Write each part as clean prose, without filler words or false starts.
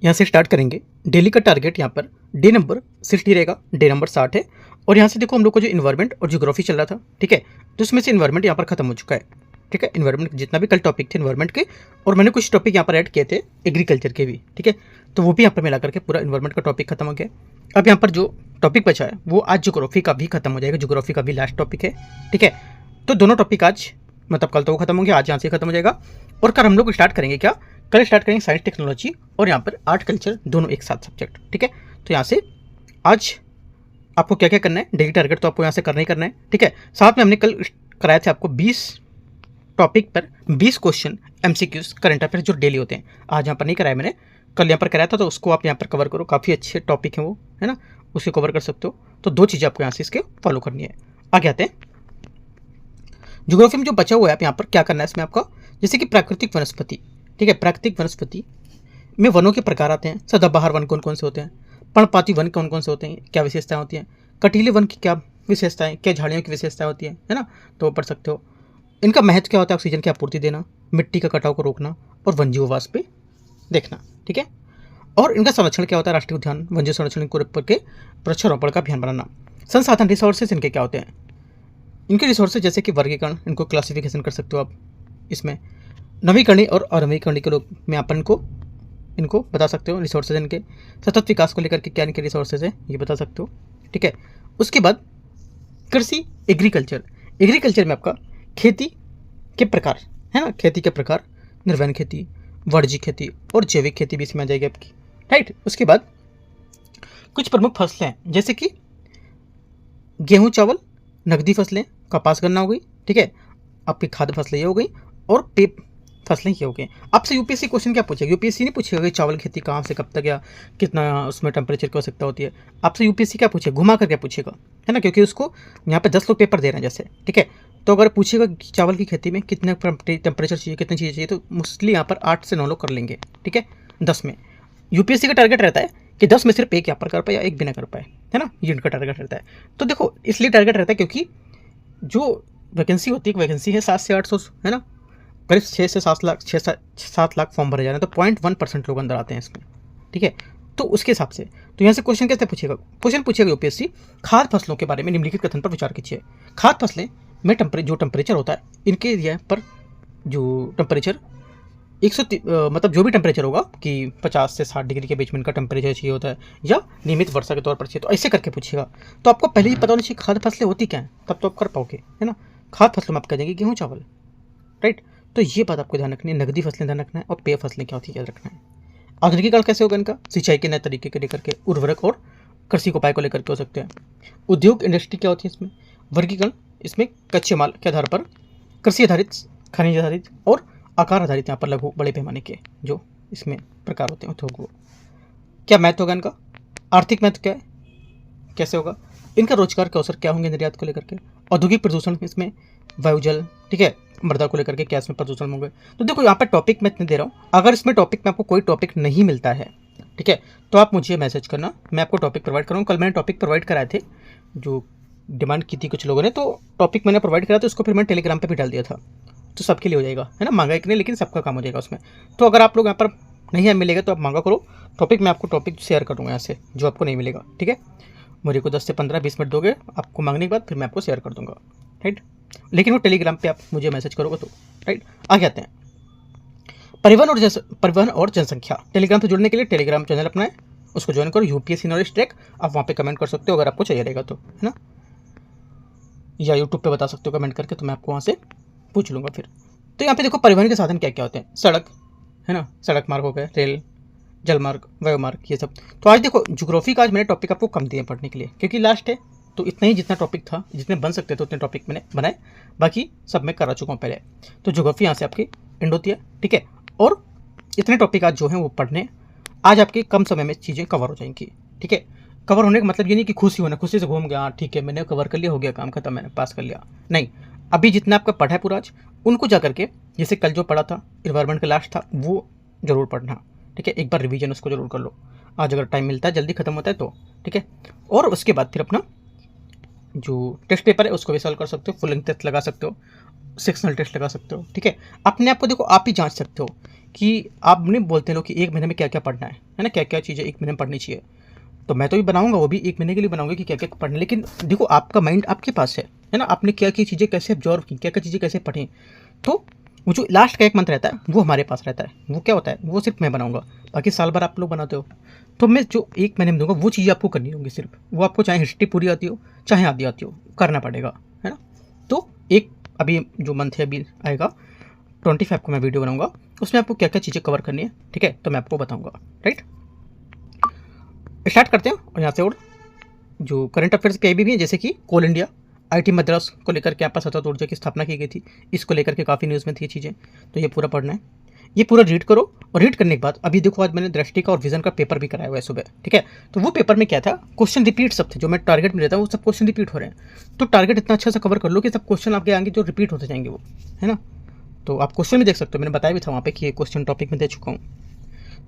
यहाँ से स्टार्ट करेंगे। डेली का टारगेट यहाँ पर डे नंबर 60 रहेगा, डे नंबर 60 है। और यहाँ से देखो हम लोग को जो इन्वायरमेंट और ज्योग्राफी चल रहा था, ठीक है, तो उसमें से इन्वायरमेंट यहाँ पर खत्म हो चुका है, ठीक है। इन्वायरमेंट जितना भी कल टॉपिक थे इन्वायरमेंट के, और मैंने कुछ टॉपिक यहाँ पर ऐड किए थे एग्रीकल्चर के भी, ठीक है, तो वो भी यहाँ पर मिला करके पूरा इन्वायरमेंट का टॉपिक खत्म हो गया। अब यहाँ पर जो टॉपिक बचा है वो आज ज्योग्राफी का भी खत्म हो जाएगा, ज्योग्राफी का भी लास्ट टॉपिक है, ठीक है। तो दोनों टॉपिक आज मतलब कल तो वो खत्म हो गया, आज यहाँ से खत्म हो जाएगा। और कल हम लोग स्टार्ट करेंगे क्या, कल स्टार्ट करेंगे साइंस टेक्नोलॉजी और यहाँ पर आर्ट कल्चर दोनों एक साथ सब्जेक्ट, ठीक है। तो यहाँ से आज आपको क्या क्या करना है, डेली टारगेट तो आपको यहाँ से करना ही करना है, ठीक है। साथ में हमने कल कराया था आपको 20 टॉपिक पर 20 क्वेश्चन एमसीक्यूज करंट अफेयर जो डेली होते हैं। आज यहाँ पर नहीं कराया मैंने, कल यहाँ पर कराया था, तो उसको आप यहाँ पर कवर करो, काफ़ी अच्छे टॉपिक हैं वो, है ना, उसे कवर कर सकते हो। तो दो चीज़ें आपको यहाँ से इसके फॉलो करनी है। आगे आते हैं ज्योग्राफी में जो बचा हुआ है, आप यहाँ पर क्या करना है इसमें आपका, जैसे कि प्राकृतिक वनस्पति, ठीक है। प्राकृतिक वनस्पति में वनों के प्रकार आते हैं। सदाबहार वन कौन कौन से होते हैं, पर्णपाती वन कौन कौन से होते हैं, क्या विशेषताएं होती हैं, कटीले वन की क्या विशेषताएं, क्या झाड़ियों की विशेषताएं होती है ना, तो वो पढ़ सकते हो। इनका महत्व क्या होता है, ऑक्सीजन की आपूर्ति देना, मिट्टी का कटाव को रोकना और वन्यजीववास पे देखना, ठीक है। और इनका संरक्षण क्या होता है, राष्ट्रीय उद्यान वन्य संरक्षण को के वृक्षारोपण का अभियान बनाना। संसाधन रिसोर्सेज इनके क्या होते हैं, इनके रिसोर्सेज जैसे कि वर्गीकरण, इनको क्लासिफिकेशन कर सकते हो आप इसमें। नवीकरणीय और अनवीकरणीय के लोग में आप इनको बता सकते हो रिसोर्सेज इनके। सतत विकास को लेकर के क्या इनके रिसोर्सेज है ये बता सकते हो, ठीक है। उसके बाद कृषि एग्रीकल्चर, एग्रीकल्चर में आपका खेती के प्रकार है ना, खेती के प्रकार, निर्वहन खेती, वाणिज्यिक खेती और जैविक खेती भी इसमें आ जाएगी आपकी, राइट। उसके बाद कुछ प्रमुख फसलें हैं जैसे कि गेहूं चावल, नकदी फसलें, कपास गन्ना हो गई, ठीक है, आपकी खाद्य फसलें ये हो गई और पेप फसलें ये हो गई। आपसे यूपीएससी क्वेश्चन क्या पूछेगा, यूपीएससी नहीं पूछेगा कि चावल खेती कहाँ से कब तक या कितना उसमें टेम्परेचर की आवश्यकता होती है। आपसे यूपीएससी क्या पूछेगा, घुमा कर क्या पूछेगा, है ना, क्योंकि उसको यहाँ पे 10 लोग पेपर दे रहे हैं जैसे, ठीक है। तो अगर पूछेगा कि चावल की खेती में कितने टेम्परेचर चाहिए, कितनी चीज़ें चाहिए, तो मोस्टली यहाँ पर 8 से 9 लोग कर लेंगे, ठीक है, 10 में। यूपीएससी का टारगेट रहता है कि 10 में सिर्फ एक यहाँ पर कर पाए या एक भी ना कर पाए, है ना, ये इनका टारगेट रहता है। तो देखो इसलिए टारगेट रहता है क्योंकि जो वैकेंसी होती है, वैकेंसी है 7 से 800, है ना, करीब 6 से 7 लाख 7 लाख फॉर्म भरे जा रहे हैं, तो 0.1% लोग अंदर आते हैं इसमें, ठीक है। तो उसके हिसाब से तो यहाँ से क्वेश्चन कैसे पूछेगा, क्वेश्चन पूछेगा यूपीएससी खाद्य फसलों के बारे में निम्नलिखित कथन पर विचार कीजिए। खाद्य फसलें में जो टेम्परेचर होता है इनके एरिया पर जो टेम्परेचर 130 मतलब जो भी टेम्परेचर होगा कि 50 से 60 डिग्री के बीच में इनका टेम्परेचर चाहिए होता है या नियमित वर्षा के तौर पर चाहिए, तो ऐसे करके पूछेगा। तो आपको पहले ही पता होना चाहिए खाद्य फसलें होती क्या हैं, तब तो आप कर पाओगे, है ना। खाद्य फसलों में आप कह देंगे गेहूँ चावल, राइट। तो ये बात आपको ध्यान रखनी है, नकदी फसलें ध्यान रखना है और पेय फसलें क्या होती है याद रखना है। आधुनिकीकरण कैसे होगा इनका, सिंचाई के नए तरीके को लेकर के, उर्वरक और कृषि उपाय को लेकर के हो सकते हैं। उद्योग इंडस्ट्री क्या होती है इसमें, वर्गीकरण इसमें कच्चे माल के आधार पर, कृषि आधारित, खनिज आधारित और आकार आधारित, यहाँ पर लघु बड़े पैमाने के जो इसमें प्रकार होते हैं उद्योग। वो क्या महत्व होगा इनका, आर्थिक महत्व क्या है, कैसे होगा इनका, रोजगार के अवसर क्या होंगे निर्यात को लेकर के, औद्योगिक प्रदूषण इसमें, वायुजल, ठीक है, मृदा को लेकर के क्या इसमें प्रदूषण होंगे। तो देखो यहाँ पर टॉपिक मैं इतने दे रहा हूँ, अगर इसमें टॉपिक में आपको कोई टॉपिक नहीं मिलता है, ठीक है, तो आप मुझे मैसेज करना, मैं आपको टॉपिक प्रोवाइड करूँगा। कल मैंने टॉपिक प्रोवाइड कराए थे, जो डिमांड की थी कुछ लोगों ने, तो टॉपिक मैंने प्रोवाइड करा था, उसको फिर मैंने टेलीग्राम पर भी डाल दिया था, तो सबके लिए हो जाएगा, है ना, मांगा एक नहीं लेकिन सबका काम हो जाएगा उसमें। तो अगर आप लोग यहाँ पर नहीं मिलेगा तो आप मांगा करो टॉपिक, मैं आपको टॉपिक शेयर करूँगा यहाँ से जो आपको नहीं मिलेगा, ठीक है। मुझे को 10 से 15-20 मिनट दोगे आपको मांगने के बाद, फिर मैं आपको शेयर कर दूंगा, राइट। लेकिन वो टेलीग्राम पे आप मुझे मैसेज करोगे तो, राइट। आगे आते हैं परिवहन और जनसंख्या। टेलीग्राम से जुड़ने के लिए टेलीग्राम चैनल अपना है, उसको ज्वाइन करो, यूपीएससी नॉलेज ट्रैक, आप वहाँ पे कमेंट कर सकते हो अगर आपको चाहिए रहेगा तो, है ना, या यूट्यूब पे बता सकते हो कमेंट करके, तो मैं आपको वहाँ से पूछ लूँगा फिर। तो यहाँ पे देखो परिवहन के साधन क्या क्या होते हैं, सड़क, है ना, सड़क मार्ग हो गए, रेल, जलमार्ग, वायुमार्ग, ये सब। तो आज देखो ज्योग्राफी का आज मैंने टॉपिक आपको कम दिए पढ़ने के लिए क्योंकि लास्ट है, तो इतना ही जितना टॉपिक था, जितने बन सकते थे उतने टॉपिक मैंने बनाए, बाकी सब मैं करा चुका हूँ पहले। तो ज्योग्राफी यहाँ से आपकी एंड होती है, ठीक है। और इतने टॉपिक आज जो हैं वो पढ़ने, आज आपके कम समय में चीज़ें कवर हो जाएंगी, ठीक है। कवर होने का मतलब ये नहीं कि खुशी होना, खुशी से घूम गया, ठीक है मैंने कवर कर लिया, हो गया काम खत्म, मैंने पास कर लिया, नहीं। अभी जितना आपका पढ़ा है पूरा आज, उनको जा करके जैसे कल जो पढ़ा था इन्वायरमेंट का लास्ट था वो जरूर पढ़ना, ठीक है। एक बार रिवीजन उसको जरूर कर लो, आज अगर टाइम मिलता है, जल्दी खत्म होता है तो, ठीक है। और उसके बाद फिर अपना जो टेस्ट पेपर है उसको भी सॉल्व कर सकते हो, फुल लेंथ टेस्ट लगा सकते हो, सेक्शनल टेस्ट लगा सकते हो, ठीक है। अपने आप को देखो आप ही जांच सकते हो कि आप नहीं बोलते लोग कि एक महीने में क्या क्या पढ़ना है ना, क्या क्या चीज़ें एक महीने में पढ़नी चाहिए। तो मैं तो भी बनाऊंगा, वो भी एक महीने के लिए बनाऊंगा कि क्या क्या पढ़ना है। लेकिन देखो आपका माइंड आपके पास है ना, आपने क्या क्या चीज़ें कैसे ऑब्जॉर्व की, क्या क्या चीज़ें कैसे पढ़ी। तो वो जो लास्ट का एक मंथ रहता है वो हमारे पास रहता है, वो क्या होता है, वो सिर्फ मैं बनाऊंगा। बाकी साल भर आप लोग बनाते हो। तो मैं जो एक महीने में दूंगा वो चीज़ें आपको करनी होंगी सिर्फ, वो आपको चाहे हिस्ट्री पूरी आती हो चाहे आधी आती हो, करना पड़ेगा, है ना। तो एक अभी जो मंथ है अभी आएगा 25 को मैं वीडियो बनाऊंगा, उसमें आपको क्या क्या चीज़ें कवर करनी है, ठीक है, तो मैं आपको बताऊंगा। राइट, स्टार्ट करते हैं। और यहाँ से और जो करंट अफेयर्स के भी हैं, जैसे कि कोल इंडिया आईटी मद्रास को लेकर के यहाँ पर सतत ऊर्जा की स्थापना की गई थी, इसको लेकर के काफ़ी न्यूज़ में थी चीज़ें। तो ये पूरा पढ़ना है, ये पूरा रीड करो। और रीड करने के बाद अभी देखो आज मैंने दृष्टि का और विजन का पेपर भी कराया हुआ है सुबह, ठीक है। तो वो पेपर में क्या था, क्वेश्चन रिपीट सब थे, जो मैं टारगेट में रहता हूँ वो सब क्वेश्चन रिपीट हो रहे हैं। तो टारगेट इतना अच्छा से कवर कर लो कि सब क्वेश्चन आपके आएंगे जो रिपीट होते जाएंगे वो, है ना। तो आप क्वेश्चन भी देख सकते हो, मैंने बताया भी था वहाँ पे कि ये क्वेश्चन टॉपिक में दे चुका हूँ।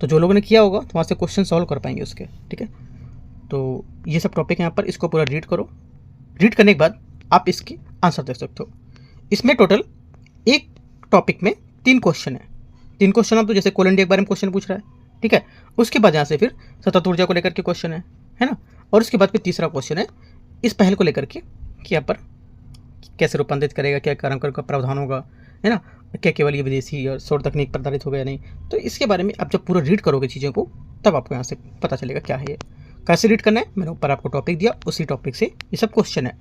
तो जो लोगों ने किया होगा तो वहाँ से क्वेश्चन सॉल्व कर पाएंगे उसके, ठीक है। तो ये सब टॉपिक यहाँ पर, इसको पूरा रीड करो। रीड करने के बाद आप इसकी आंसर देख सकते हो। इसमें टोटल एक टॉपिक में 3 क्वेश्चन है। 3 क्वेश्चन आप तो जैसे कोल इंडिया के बारे में क्वेश्चन पूछ रहा है, ठीक है। उसके बाद यहाँ से फिर सतत ऊर्जा को लेकर के क्वेश्चन है ना। और उसके बाद फिर तीसरा क्वेश्चन है इस पहल को लेकर के कि यहाँ पर कैसे रूपांतरित करेगा, क्या काम का प्रावधान होगा, है ना, क्या केवल ये विदेशी और सौर तकनीक पर आधारित होगा या नहीं। तो इसके बारे में आप जब पूरा रीड करोगे चीज़ों को, तब आपको यहाँ से पता चलेगा क्या है ये, कैसे रीड करना है। मैंने ऊपर आपको टॉपिक दिया, उसी टॉपिक से ये सब क्वेश्चन है।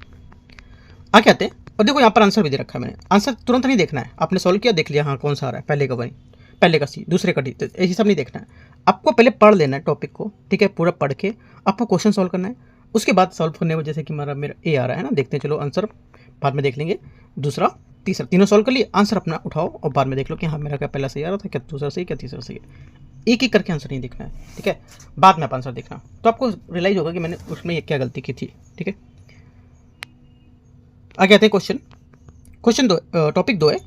आगे आते हैं, और देखो यहाँ पर आंसर भी दे रखा है मैंने। आंसर तुरंत नहीं देखना है, आपने सॉल्व किया देख लिया हाँ कौन सा आ रहा है, पहले का वही, पहले का सी, दूसरे का डी, ऐसे सब नहीं देखना है। आपको पहले पढ़ लेना है टॉपिक को, ठीक है। पूरा पढ़ के आपको क्वेश्चन सॉल्व करना है। उसके बाद सॉल्व करने में जैसे कि मेरा ए आ रहा है ना, देखते हैं, चलो आंसर बाद में देख लेंगे। दूसरा तीसरा, तीनों सॉल्व कर लिए, आंसर अपना उठाओ और बाद में देख लो कि हाँ मेरा क्या पहला सही आ रहा था, क्या दूसरा सही, क्या तीसरा सही है। एक एक करके आंसर नहीं देखना है, ठीक है। बाद में आप आंसर देखना, तो आपको रियलाइज होगा कि मैंने उसमें ये क्या गलती की थी, ठीक है। आगे आते हैं क्वेश्चन 2, टॉपिक 2 है।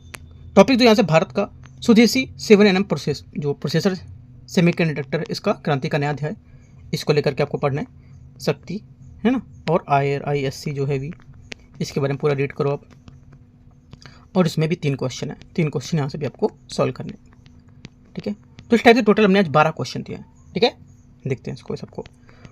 टॉपिक 2 यहाँ से भारत का स्वदेशी 7nm प्रोसेस, जो प्रोसेसर सेमीकंडक्टर, इसका क्रांति का नया अध्याय, इसको लेकर के आपको पढ़ना है। शक्ति, है ना, और ISC जो है भी, इसके बारे में पूरा रीड करो आप। और इसमें भी 3 क्वेश्चन है, 3 क्वेश्चन यहाँ से भी आपको सॉल्व करने, ठीक है। तो इस टाइप से टोटल हमने आज 12 क्वेश्चन दिए हैं, ठीक है। देखते हैं इसको सबको।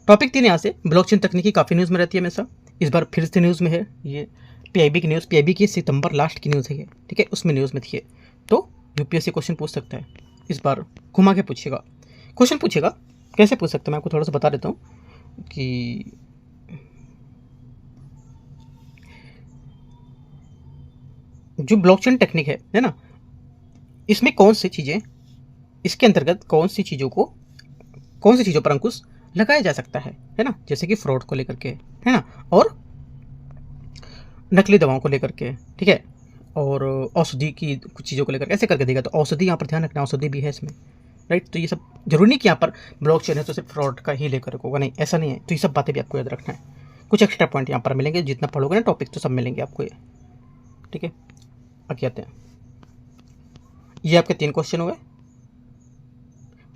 टॉपिक 3 यहाँ से ब्लॉकचेन तकनीकी काफ़ी न्यूज़ में रहती है हमेशा, इस बार फिर से न्यूज़ में है। ये PIB की न्यूज़, PIB की सितंबर लास्ट की न्यूज़ है ये, ठीक है, उसमें न्यूज़ में थी। तो UPSC क्वेश्चन पूछ सकता है, इस बार घुमा के पूछेगा, क्वेश्चन पूछेगा। कैसे पूछ सकता है मैं आपको थोड़ा सा बता देता हूँ कि जो ब्लॉकचेन टेक्निक है ना, इसमें कौन सी चीज़ें, इसके अंतर्गत कौन सी चीज़ों पर अंकुश लगाया जा सकता है ना, जैसे कि फ्रॉड को लेकर के, है ना, और नकली दवाओं को लेकर के, ठीक है, और औषधि की कुछ चीज़ों को लेकर ऐसे करके देगा। तो औषधि यहाँ पर ध्यान रखना, औषधि भी है इसमें, राइट। तो ये सब जरूरी नहीं कि यहाँ पर ब्लॉकचेन है तो सिर्फ फ्रॉड का ही लेकर होगा, नहीं, ऐसा नहीं है। तो ये सब बातें भी आपको याद रखना है। कुछ एक्स्ट्रा पॉइंट यहाँ पर मिलेंगे, जितना पढ़ोगे ना टॉपिक तो सब मिलेंगे आपको ये, ठीक है। आगे आते हैं, ये आपके 3 क्वेश्चन हो गए।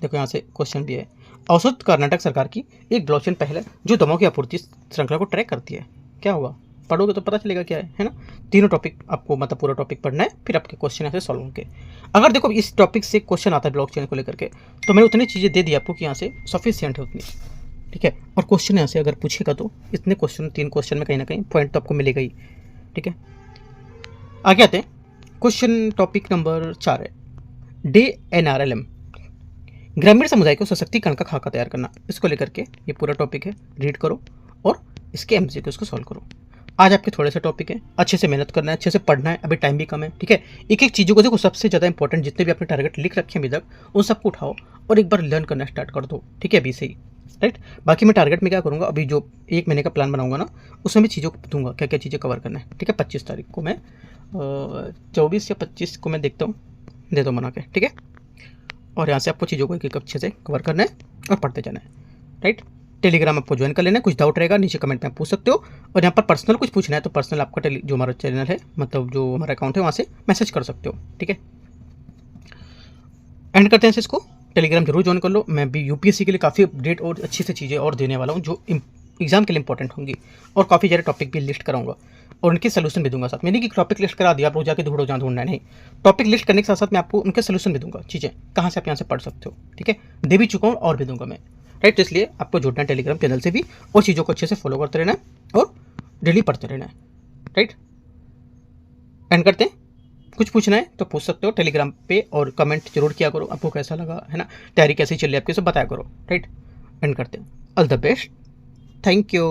देखो यहाँ से क्वेश्चन भी है, औसत कर्नाटक सरकार की एक ब्लॉकचेन पहल है जो दवाओं की आपूर्ति श्रृंखला को ट्रैक करती है। क्या होगा, पढ़ोगे तो पता चलेगा क्या है ना। तीनों टॉपिक आपको मतलब पूरा टॉपिक पढ़ना है, फिर आपके क्वेश्चन यहाँ से सॉल्व होंगे। अगर देखो इस टॉपिक से क्वेश्चन आता है ब्लॉकचेन को लेकर के, तो मैंने उतनी चीज़ें दे दी आपको कि यहाँ से सफिशिएंट है उतनी, ठीक है। और क्वेश्चन यहाँ से अगर पूछेगा तो इतने क्वेश्चन, 3 क्वेश्चन में कहीं ना कहीं पॉइंट तो आपको मिलेगा ही, ठीक है। आगे आते हैं, क्वेश्चन टॉपिक नंबर 4 है DNRLM, ग्रामीण समुदाय को सशक्तिकरण का खाका तैयार करना। इसको लेकर के ये पूरा टॉपिक है, रीड करो और इसके MCQ को सॉल्व करो। आज आपके थोड़े से टॉपिक है, अच्छे से मेहनत करना है, अच्छे से पढ़ना है, अभी टाइम भी कम है, ठीक है। एक एक चीज़ों को देखो, सबसे ज़्यादा इंपॉर्टेंट जितने भी आपने टारगेट लिख रखे हैं अभी तक, उन सबको उठाओ और एक बार लर्न करना स्टार्ट कर दो, ठीक है, अभी से ही, राइट। बाकी मैं टारगेट में क्या करूँगा, अभी जो 1 महीने का प्लान बनाऊंगा ना, उसमें भी चीज़ों को दूंगा क्या क्या चीज़ें कवर करना है, ठीक है। 25 तारीख को मैं 24 या 25 को मैं देखता हूँ, दे दो बना के, ठीक है। और यहाँ से आपको चीज़ों को एक एक अच्छे से कवर करना है और पढ़ते जाना है, राइट। टेलीग्राम आपको ज्वाइन कर लेना है, कुछ डाउट रहेगा नीचे कमेंट में आप पूछ सकते हो। और यहाँ पर पर्सनल कुछ पूछना है तो पर्सनल आपका जो हमारा चैनल है, मतलब जो हमारा अकाउंट है, वहाँ से मैसेज कर सकते हो, ठीक है। एंड करते हैं इसको, टेलीग्राम जरूर ज्वाइन कर लो। मैं भी UPSC के लिए काफ़ी अपडेट और अच्छी से चीज़ें और देने वाला हूँ जो एग्जाम के लिए इंपॉर्टेंट होंगी, और काफ़ी सारे टॉपिक भी लिस्ट कराऊंगा। और उनके सोल्यूशन भी दूंगा साथ में। नहीं कि टॉपिक लिस्ट करा दिया आप रोज जाके ढूंढो जहाँ ढूंढना है, नहीं। टॉपिक लिस्ट करने के साथ साथ मैं आपको उनके सोल्यूशन भी दूंगा, चीज़ें कहाँ से आप यहाँ से पढ़ सकते हो, ठीक है। दे भी चुका हूँ और भी दूंगा मैं, राइट। तो इसलिए आपको जुड़ना है टेलीग्राम चैनल से भी और चीज़ों को अच्छे से फॉलो करते रहना है और डेली पढ़ते रहना है, राइट। एंड करते हैं। कुछ पूछना है तो पूछ सकते हो टेलीग्राम पे और कमेंट जरूर किया करो, आपको कैसा लगा, है ना, तैयारी कैसी चल रही है आपकी, सब बताया करो, राइट। एंड करते हैं। All the best, thank you.